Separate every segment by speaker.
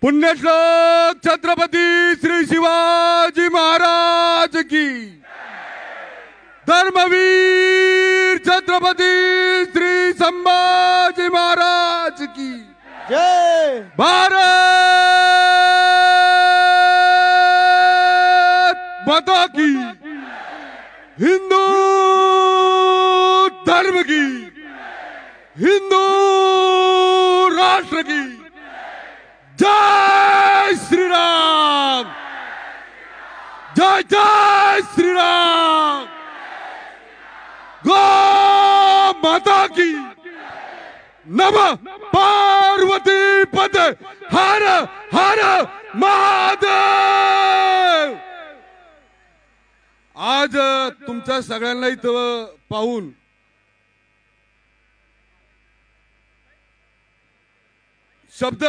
Speaker 1: पुण्यश्लोक छत्रपती श्री शिवाजी महाराज की, धर्मवीर छत्रपती श्री संभाजी महाराज की
Speaker 2: जय।
Speaker 1: भारत माता की, हिंदू धर्म की, हिंदू राष्ट्र की जय श्री राम, जय जय श्री राम। गौ माता की, नमः पार्वती पते, हर हर महादेव। आज तुमच्या सगळ्यांना इथं पाहून शब्द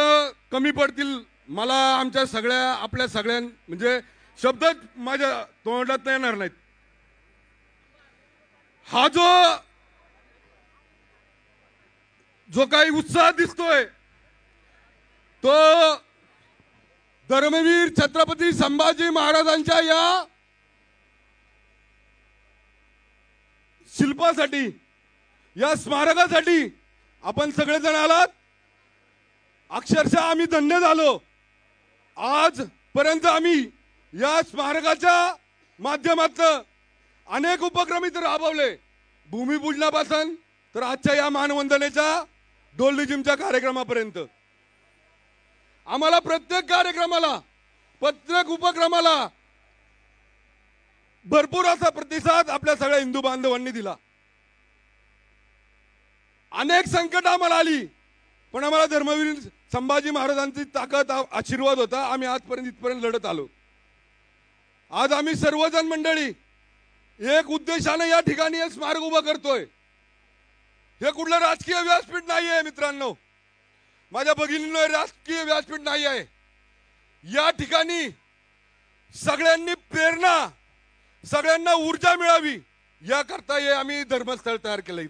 Speaker 1: कमी पडतील मला, आमच्या सगळ्या आपल्या सगळ्यां म्हणजे शब्द माझ्या तोंडात येणार नाहीत। हा जो काही उत्साह दिसतोय तो धर्मवीर छत्रपती संभाजी महाराजांच्या या शिल्पासाठी, या स्मारकासाठी आपण सगळेजण आलात। अक्षरशः आम्ही धन्य झालो। आजपर्यंत आम्ही या स्मारकाच्या माध्यमातून अनेक उपक्रम इथे राबवले, भूमिपूजनापासून तर आजच्या या मानवंदनेच्या डोलडिजिमच्या कार्यक्रमापर्यंत। आम्हाला प्रत्येक कार्यक्रमाला, प्रत्येक उपक्रमाला भरपूर असा प्रतिसाद आपल्या सगळ्या हिंदू बांधवांनी दिला। अनेक संकट आम्हाला आली, पण आम्हाला धर्मवीर संभाजी महाराजांची ताकद, आशीर्वाद होता। आम्ही आजपर्यंत इथपर्यंत लढत आलो। आज आम्ही सर्वजण मंडळी एक उद्देशाने या ठिकाणी हे स्मारक उभं करतोय। हे कुठलं राजकीय व्यासपीठ नाहीये मित्रांनो, माझ्या भगिनींनो, राजकीय व्यासपीठ नाही आहे। या ठिकाणी सगळ्यांनी प्रेरणा, सगळ्यांना ऊर्जा मिळावी याकरता हे आम्ही धर्मस्थळ तयार केलं।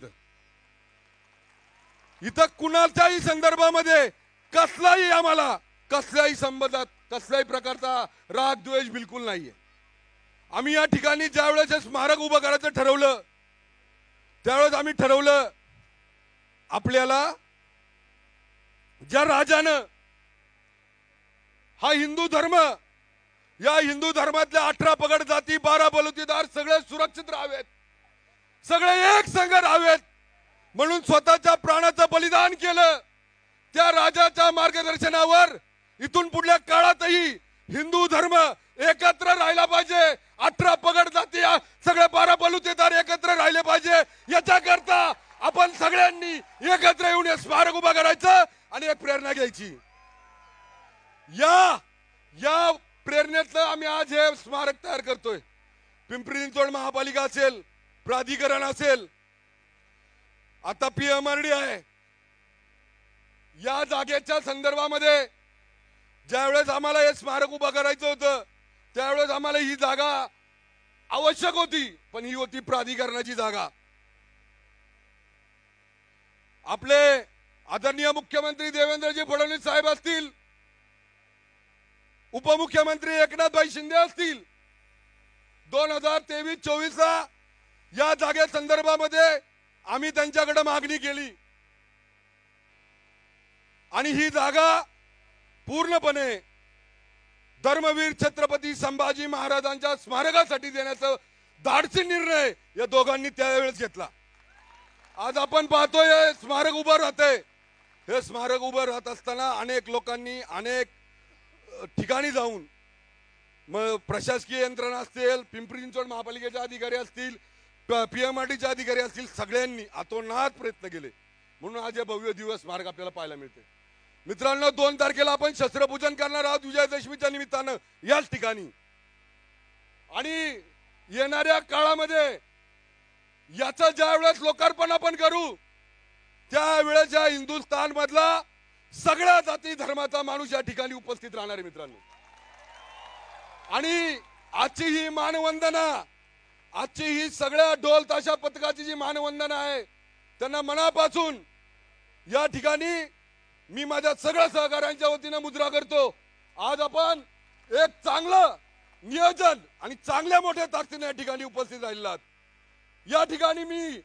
Speaker 1: इथं कुणाच्याही संदर्भामध्ये कसलाही आम्हाला कसल्याही संबंधात कसल्याही प्रकारचा राग द्वेष बिलकुल नाहीये। आम्ही या ठिकाणी ज्यावेळेस स्मारक उभं करायचं ठरवलं त्यावेळेस आम्ही ठरवलं आपल्याला ज्या राजानं हा हिंदू धर्म, या हिंदू धर्मातल्या 18 पगड जाती, 12 बलुतेदार सगळे सुरक्षित राहावेत, सगळे एक संघ राहावेत म्हणून स्वतःच्या प्राणाचं बलिदान केलं। त्या राजाच्या मार्गदर्शनावर इथून पुढल्या काळातही हिंदू धर्म एकत्र राहिला पाहिजे, 18 पगड जाती सगळे 12 बलुतेदार एकत्र राहिले पाहिजे। याच्याकरता आपण सगळ्यांनी एकत्र येऊन हे स्मारक उभा करायचं आणि एक प्रेरणा घ्यायची। या प्रेरणेतलं आम्ही आज हे स्मारक तयार करतोय। पिंपरी चिंचवड महापालिका असेल, प्राधिकरण असेल, आता PMRD आहे। या जागेच्या संदर्भामध्ये ज्यावेळेस आम्हाला हे स्मारक उभं करायचं होतं त्यावेळेस आम्हाला ही जागा आवश्यक होती, पण ही होती प्राधिकरणाची जागा। आपले आदरणीय मुख्यमंत्री देवेंद्रजी फडणवीस साहेब असतील, उपमुख्यमंत्री एकनाथभाई शिंदे असतील, 2023-24 ला या जागे संदर्भामध्ये आम्ही त्यांच्याकडे मागणी केली आणि ही जागा पूर्णपणे धर्मवीर छत्रपती संभाजी महाराजांच्या स्मारकासाठी देण्याचा धाडसी निर्णय या दोघांनी त्यावेळेस घेतला। आज आपण पाहतोय स्मारक उभं राहतंय। हे स्मारक उभं राहत असताना अनेक लोकांनी अनेक ठिकाणी जाऊन, मग प्रशासकीय यंत्रणा असतील, पिंपरी चिंचवड महापालिकेचे अधिकारी असतील, PMRDचे अधिकारी असतील, सगळ्यांनी अतोनात प्रयत्न केले म्हणून आज हे भव्य दिवस स्मारक आपल्याला पाहायला मिळते। मित्रांनो, 2 तारखेला आपण शस्त्रपूजन करणार आहोत विजयादशमीच्या निमित्तानं याच ठिकाणी, आणि येणाऱ्या काळामध्ये याचा ज्यावेळेस लोकार्पण आपण करू त्यावेळेस या हिंदुस्थान मधला सगळ्या जाती धर्माचा माणूस या ठिकाणी उपस्थित राहणार आहे मित्रांनो। आणि आजची ही मानवंदना, आजची ही सगळ्या ढोल ताशा पथकाची जी मानवंदना आहे त्यांना मनापासून या ठिकाणी मी माझ्या सगळ्या सहकाऱ्यांच्या वतीने मुद्रा करतो। आज आपण एक चांगलं नियोजन आणि चांगल्या मोठ्या ताकदीने या ठिकाणी उपस्थित राहिलात। या ठिकाणी मी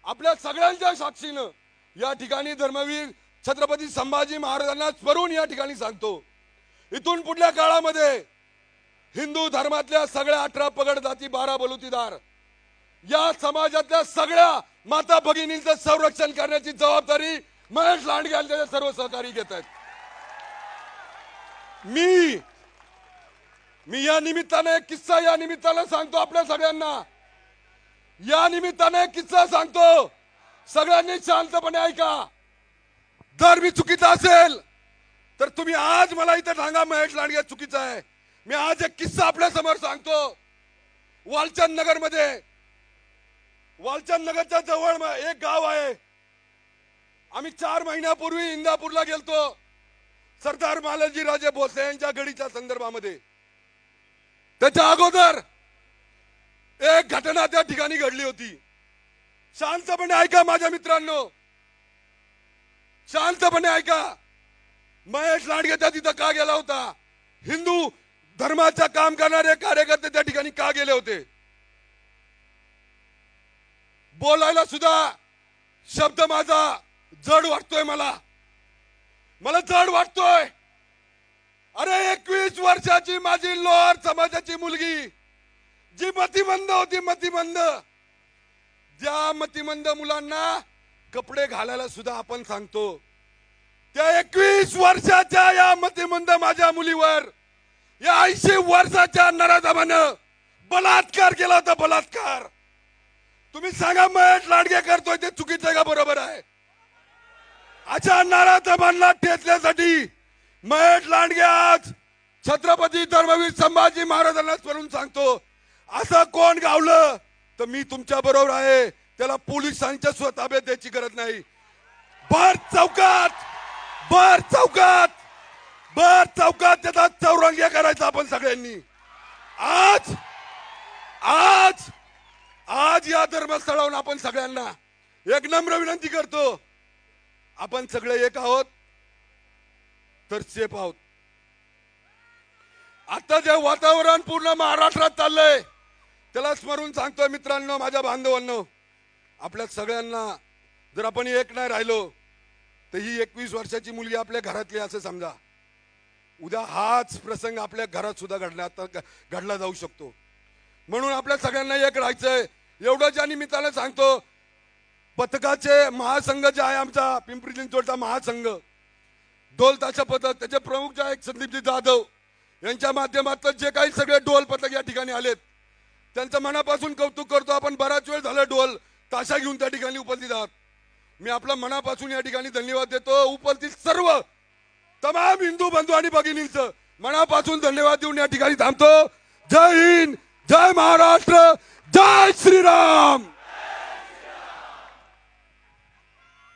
Speaker 1: आपल्या सगळ्यांच्या साक्षीनं या ठिकाणी धर्मवीर छत्रपती संभाजी महाराजांना स्मरून या ठिकाणी सांगतो, इथून पुढल्या काळामध्ये हिंदू धर्मातल्या सगळ्या 18 पगड जाती 12 बलुतेदार या समाजातल्या सगळ्या माता भगिनींचं संरक्षण करण्याची जबाबदारी महेश लांडगे आणि त्याचे सर्व सहकारी घेत आहेत। मी या निमित्ताने एक किस्सा या निमित्ताने सांगतो आपल्या सगळ्यांना। या निमित्ताने एक किस्सा सांगतो, सगळ्यांनी शांतपणे ऐका। जर मी चुकीचा असेल तर तुम्ही आज मला इथे सांगा महेश लांडगे चुकीचा आहे। मी आज एक किस्सा आपल्या समोर सांगतो। वालचंद नगर मध्ये, वालचंद नगरच्या जवळ एक गाव आहे। आम्ही 4 महिन्यापूर्वी इंदापूरला गेलतो सरदार मालजी राजे भोसले यांच्या गडीच्या संदर्भामध्ये। त्याच्या अगोदर एक घटना त्या ठिकाणी घडली होती। शांतपणे ऐका माझ्या मित्रांनो, शांतपणे ऐका। महेश लांडगे त्या तिथं का गेला होता? हिंदू धर्माचं काम करणारे कार्यकर्ते त्या ठिकाणी का गेले होते? बोलायला सुद्धा शब्द माझा जड वाटतोय, मला जड वाटतोय। अरे 21 वर्षाची माझी लोहार समाजाची मुलगी जी मतिमंद होती, मतिमंद, ज्या मतिमंद मुलांना कपडे घालायला सुद्धा आपण सांगतो, त्या 21 वर्षाच्या या मतिमंद माझ्या मुलीवर या 80 वर्षाच्या नराधमानं बलात्कार केला होता, बलात्कार। तुम्ही सांगा महेश लांडगे करतोय ते चुकीचं आहे का बरोबर आहे? अशा नराधमांना ठेचण्यासाठी महेश लांडगे आज छत्रपती धर्मवीर संभाजी महाराजांना स्मरून सांगतो, असं कोण गावलं तर मी तुमच्या बरोबर आहे, त्याला पोलिसांच्या ताब्यात द्यायची गरज नाही। भर चौकात त्याचा चौरंग्या करायचा आपण सगळ्यांनी। आज या धर्मस्थळावरून आपण सगळ्यांना एक नम्र विनंती करतो, आपण सगळे एक आहोत तर सेफ आहोत। आता जे वातावरण पूर्ण महाराष्ट्रात चाललंय त्याला स्मरून सांगतोय मित्रांनो, माझ्या बांधवांनो, आपल्या सगळ्यांना जर आपण एक नाही राहिलो तर ही 21 वर्षाची मुलगी आपल्या घरातली असं समजा, उद्या हाच प्रसंग आपल्या घरात सुद्धा घडला जाऊ शकतो। म्हणून आपल्या सगळ्यांना एक राहायचंय। एवढं ज्या निमित्ताने सांगतो, पथकाचे महासंघ जे आहे आमचा पिंपरी चिंचवडचा महासंघ, ढोल ताशा पथक, त्याचे प्रमुख जे आहेत संदीपजी जाधव यांच्या माध्यमातून जे काही सगळे ढोल पथक या ठिकाणी आलेत त्यांचं मनापासून कौतुक करतो। आपण बराच वेळ झालं ढोल ताशा घेऊन त्या ठिकाणी उपस्थित आहात, मी आपल्या मनापासून या ठिकाणी धन्यवाद देतो। उपस्थित सर्व तमाम हिंदू बंधू आणि भगिनींचं मनापासून धन्यवाद देऊन या ठिकाणी थांबतो। जय हिंद, जय महाराष्ट्र, जय श्रीराम।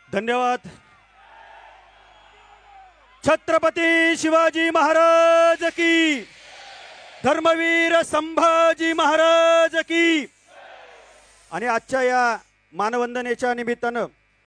Speaker 2: धन्यवाद। छत्रपती शिवाजी महाराज की, धर्मवीर संभाजी महाराज की। आणि आजच्या या मानवंदनेच्या निमित्तानं